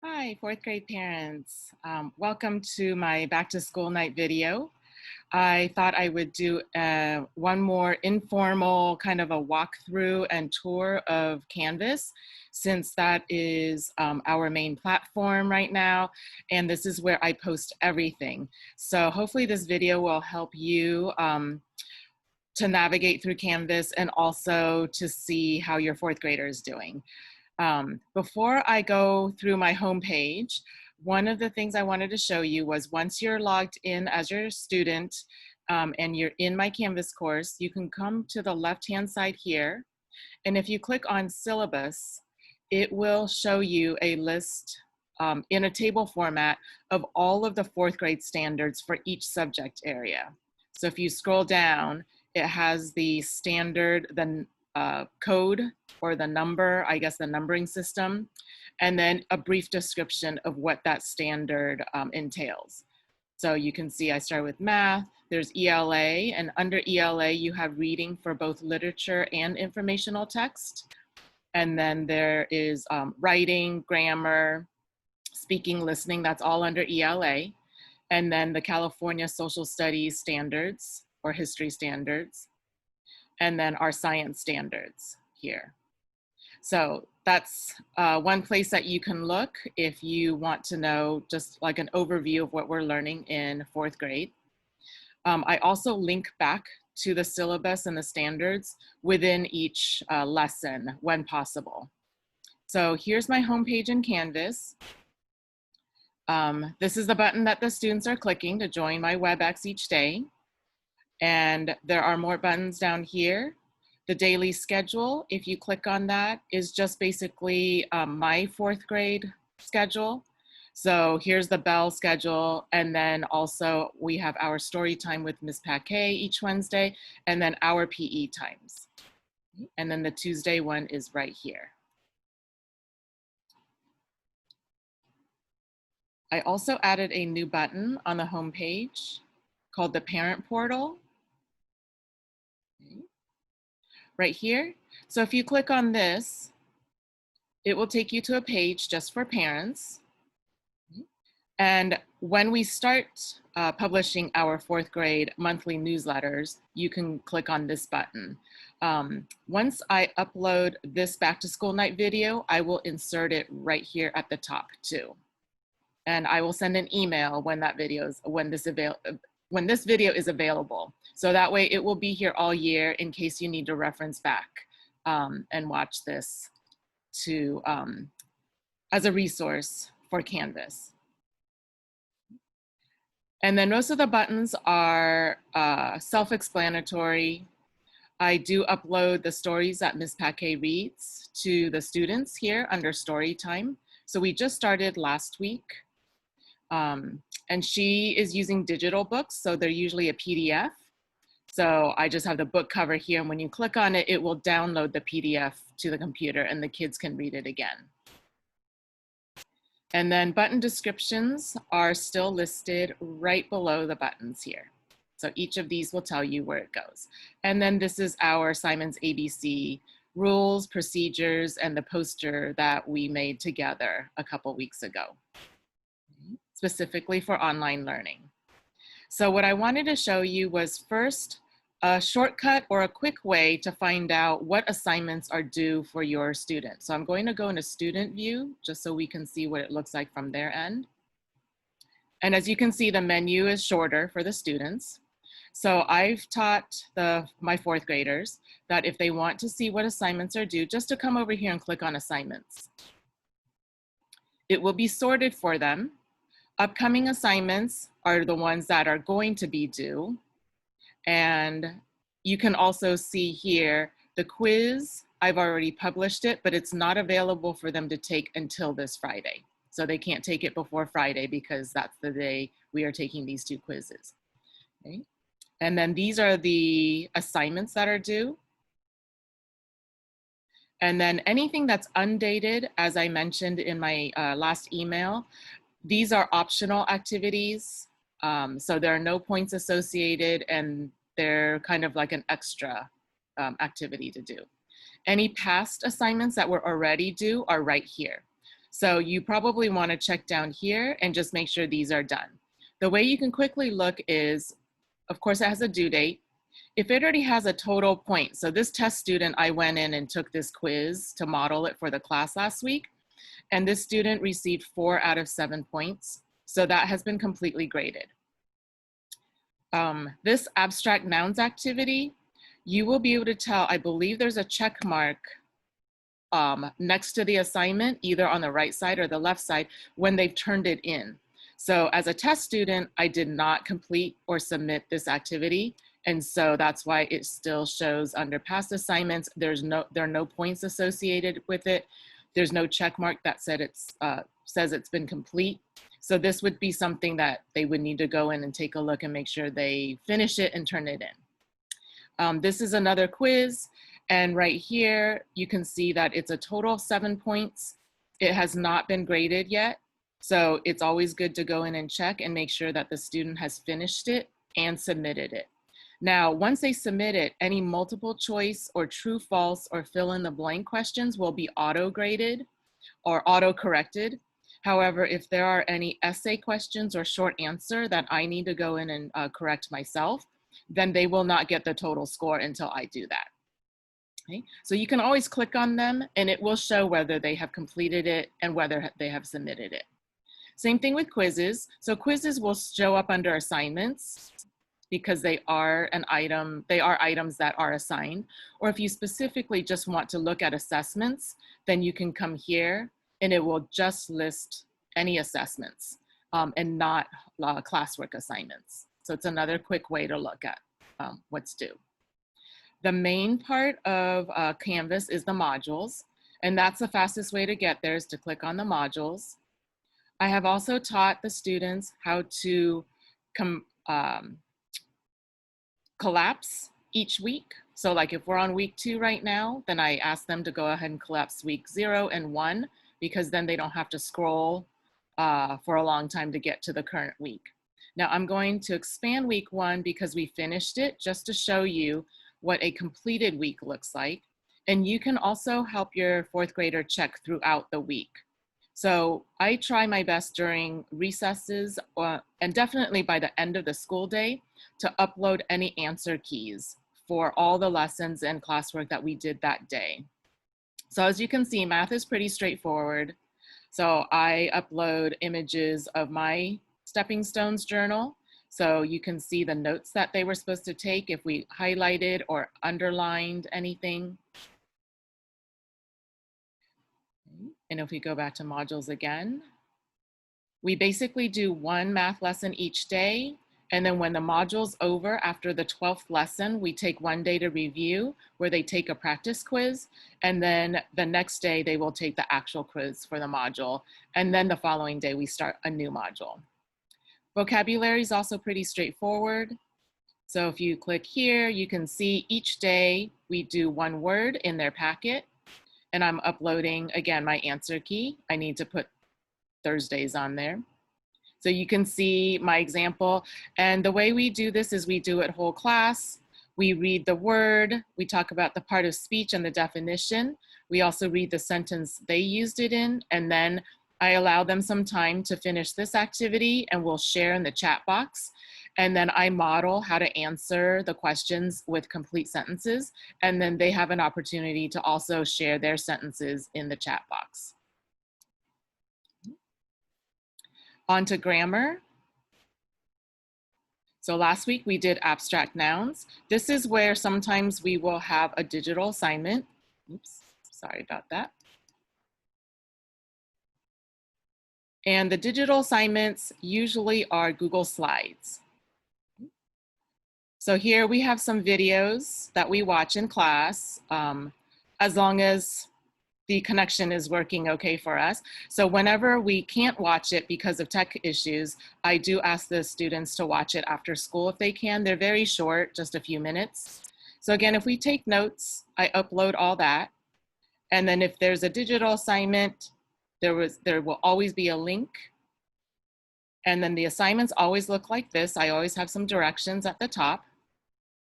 Hi, fourth grade parents. Welcome to my back to school night video. I thought I would do one more informal kind of a walkthrough and tour of Canvas, since that is our main platform right now, and this is where I post everything. So hopefully this video will help you to navigate through Canvas and also to see how your fourth grader is doing. Before I go through my homepage, one of the things I wanted to show you was once you're logged in as your student and you're in my Canvas course, you can come to the left-hand side here. And if you click on syllabus, it will show you a list in a table format of all of the fourth grade standards for each subject area. So if you scroll down, it has the standard, the code or the number, I guess the numbering system, and then a brief description of what that standard entails. So you can see I start with math, there's ELA, and under ELA you have reading for both literature and informational text. And then there is writing, grammar, speaking, listening, that's all under ELA. And then the California Social Studies standards or history standards, and then our science standards here. So that's one place that you can look if you want to know just like an overview of what we're learning in fourth grade. I also link back to the syllabus and the standards within each lesson when possible. So here's my homepage in Canvas. This is the button that the students are clicking to join my WebEx each day. And there are more buttons down here. The daily schedule, if you click on that, is just basically my fourth grade schedule. So here's the bell schedule, and then also we have our story time with Ms. Paquet each Wednesday, and then our PE times. And then the Tuesday one is right here. I also added a new button on the homepage called the Parent Portal. Right here. So if you click on this, it will take you to a page just for parents. And when we start publishing our fourth grade monthly newsletters, you can click on this button. Once I upload this back to school night video, I will insert it right here at the top too. And I will send an email when that when this video is available. So that way it will be here all year in case you need to reference back and watch this as a resource for Canvas. And then most of the buttons are self-explanatory. I do upload the stories that Ms. Paquet reads to the students here under story time. So we just started last week. And she is using digital books, so they're usually a PDF. So I just have the book cover here, and when you click on it, it will download the PDF to the computer and the kids can read it again. And then button descriptions are still listed right below the buttons here. So each of these will tell you where it goes. And then this is our Simon's ABC rules, procedures, and the poster that we made together a couple weeks ago, specifically for online learning. So what I wanted to show you was first a shortcut or a quick way to find out what assignments are due for your student. So I'm going to go into student view just so we can see what it looks like from their end. And as you can see, the menu is shorter for the students. So I've taught my fourth graders that if they want to see what assignments are due, just to come over here and click on assignments. It will be sorted for them. Upcoming assignments are the ones that are going to be due. And you can also see here the quiz. I've already published it, but it's not available for them to take until this Friday. So they can't take it before Friday because that's the day we are taking these two quizzes. Okay. And then these are the assignments that are due. And then anything that's undated, as I mentioned in my last email, these are optional activities. So there are no points associated and they're kind of like an extra activity to do. Any past assignments that were already due are right here. So you probably want to check down here and just make sure these are done. The way you can quickly look is, of course, it has a due date. If it already has a total point, so this test student, I went in and took this quiz to model it for the class last week, and this student received 4 out of 7 points. So that has been completely graded. This abstract nouns activity, you will be able to tell, I believe there's a check mark next to the assignment, either on the right side or the left side, when they've turned it in. So as a test student, I did not complete or submit this activity. And so that's why it still shows under past assignments. There are no points associated with it. There's no check mark that says it's been complete. So this would be something that they would need to go in and take a look and make sure they finish it and turn it in. This is another quiz. And right here, you can see that it's a total of 7 points. It has not been graded yet. So it's always good to go in and check and make sure that the student has finished it and submitted it. Now, once they submit it, any multiple choice or true, false, or fill in the blank questions will be auto-graded or auto-corrected. However, if there are any essay questions or short answer that I need to go in and correct myself, then they will not get the total score until I do that. Okay? So you can always click on them and it will show whether they have completed it and whether they have submitted it. Same thing with quizzes. So quizzes will show up under assignments because they are items that are assigned. Or if you specifically just want to look at assessments, then you can come here and it will just list any assessments and not classwork assignments. So it's another quick way to look at what's due. The main part of Canvas is the modules, and that's the fastest way to get there is to click on the modules. I have also taught the students how to collapse each week. So like if we're on week 2 right now, then I ask them to go ahead and collapse week 0 and 1, because then they don't have to scroll for a long time to get to the current week. Now I'm going to expand week 1 because we finished it, just to show you what a completed week looks like. And you can also help your 4th grader check throughout the week. So I try my best during recesses and definitely by the end of the school day to upload any answer keys for all the lessons and classwork that we did that day. So as you can see, math is pretty straightforward. So I upload images of my Stepping Stones journal. So you can see the notes that they were supposed to take if we highlighted or underlined anything. And if we go back to modules again, we basically do 1 math lesson each day. And then when the module's over, after the 12th lesson, we take 1 day to review where they take a practice quiz. And then the next day they will take the actual quiz for the module. And then the following day we start a new module. Vocabulary is also pretty straightforward. So if you click here, you can see each day we do 1 word in their packet. And I'm uploading, again, my answer key. I need to put Thursdays on there. So you can see my example. And the way we do this is we do it whole class. We read the word. We talk about the part of speech and the definition. We also read the sentence they used it in. And then I allow them some time to finish this activity and we'll share in the chat box. And then I model how to answer the questions with complete sentences. And then they have an opportunity to also share their sentences in the chat box. On to grammar. So last week we did abstract nouns. This is where sometimes we will have a digital assignment. Oops, sorry about that. And the digital assignments usually are Google Slides. So here we have some videos that we watch in class, as long as the connection is working okay for us. So whenever we can't watch it because of tech issues, I do ask the students to watch it after school if they can. They're very short, just a few minutes. So again, if we take notes, I upload all that. And then if there's a digital assignment, there will always be a link. And then the assignments always look like this. I always have some directions at the top.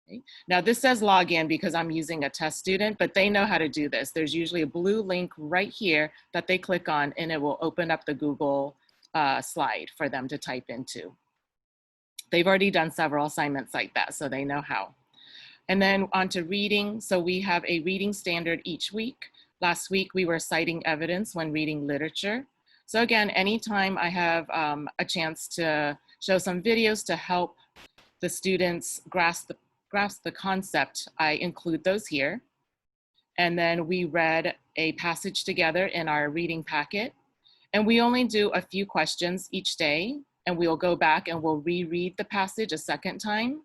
Okay. Now this says login because I'm using a test student, but they know how to do this. There's usually a blue link right here that they click on and it will open up the Google slide for them to type into. They've already done several assignments like that, so they know how. And then on to reading. So we have a reading standard each week. Last week we were citing evidence when reading literature. So again, anytime I have a chance to show some videos to help the students grasp the concept, I include those here. And then we read a passage together in our reading packet. And we only do a few questions each day, and we'll go back and we'll reread the passage a second time.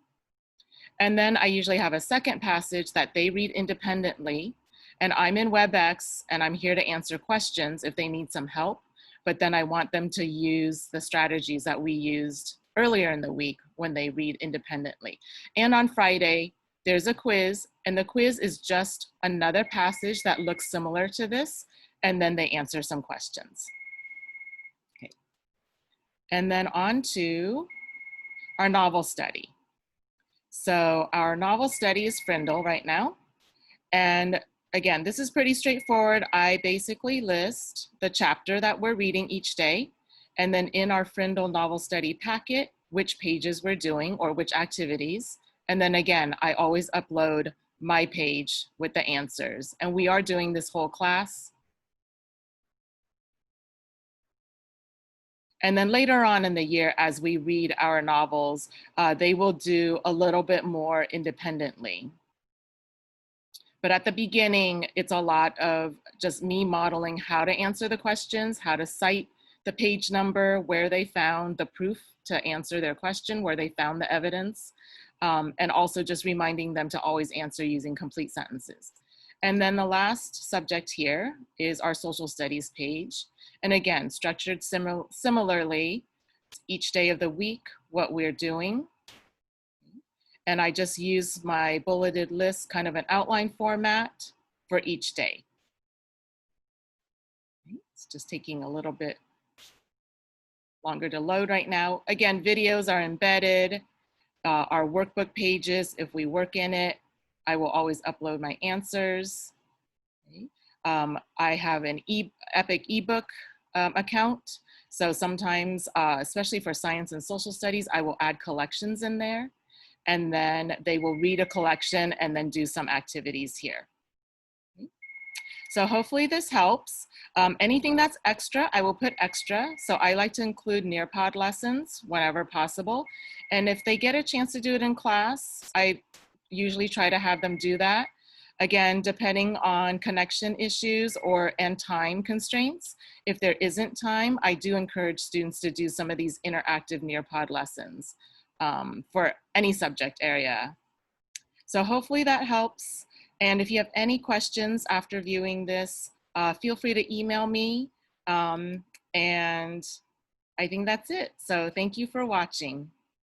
And then I usually have a second passage that they read independently, and I'm in WebEx and I'm here to answer questions if they need some help. But then I want them to use the strategies that we used earlier in the week when they read independently. And on Friday, there's a quiz, and the quiz is just another passage that looks similar to this, and then they answer some questions. Okay. And then on to our novel study. So our novel study is Frindle right now. And again, this is pretty straightforward. I basically list the chapter that we're reading each day. And then in our Frindle novel study packet, which pages we're doing or which activities. And then again, I always upload my page with the answers. And we are doing this whole class. And then later on in the year, as we read our novels, they will do a little bit more independently. But at the beginning, it's a lot of just me modeling how to answer the questions, how to cite the page number, where they found the proof to answer their question, where they found the evidence, and also just reminding them to always answer using complete sentences. And then the last subject here is our social studies page. And again, structured similarly, each day of the week, what we're doing. And I just use my bulleted list, kind of an outline format for each day. It's just taking a little bit longer to load right now. Again, videos are embedded. Our workbook pages, if we work in it, I will always upload my answers. Okay. I have an Epic ebook account. So sometimes, especially for science and social studies, I will add collections in there. And then they will read a collection and then do some activities here. So hopefully this helps. Anything that's extra, I will put extra. So I like to include Nearpod lessons whenever possible. And if they get a chance to do it in class, I usually try to have them do that. Again, depending on connection issues and time constraints. If there isn't time, I do encourage students to do some of these interactive Nearpod lessons. For any subject area. So hopefully that helps. And if you have any questions after viewing this, feel free to email me. And I think that's it. So thank you for watching.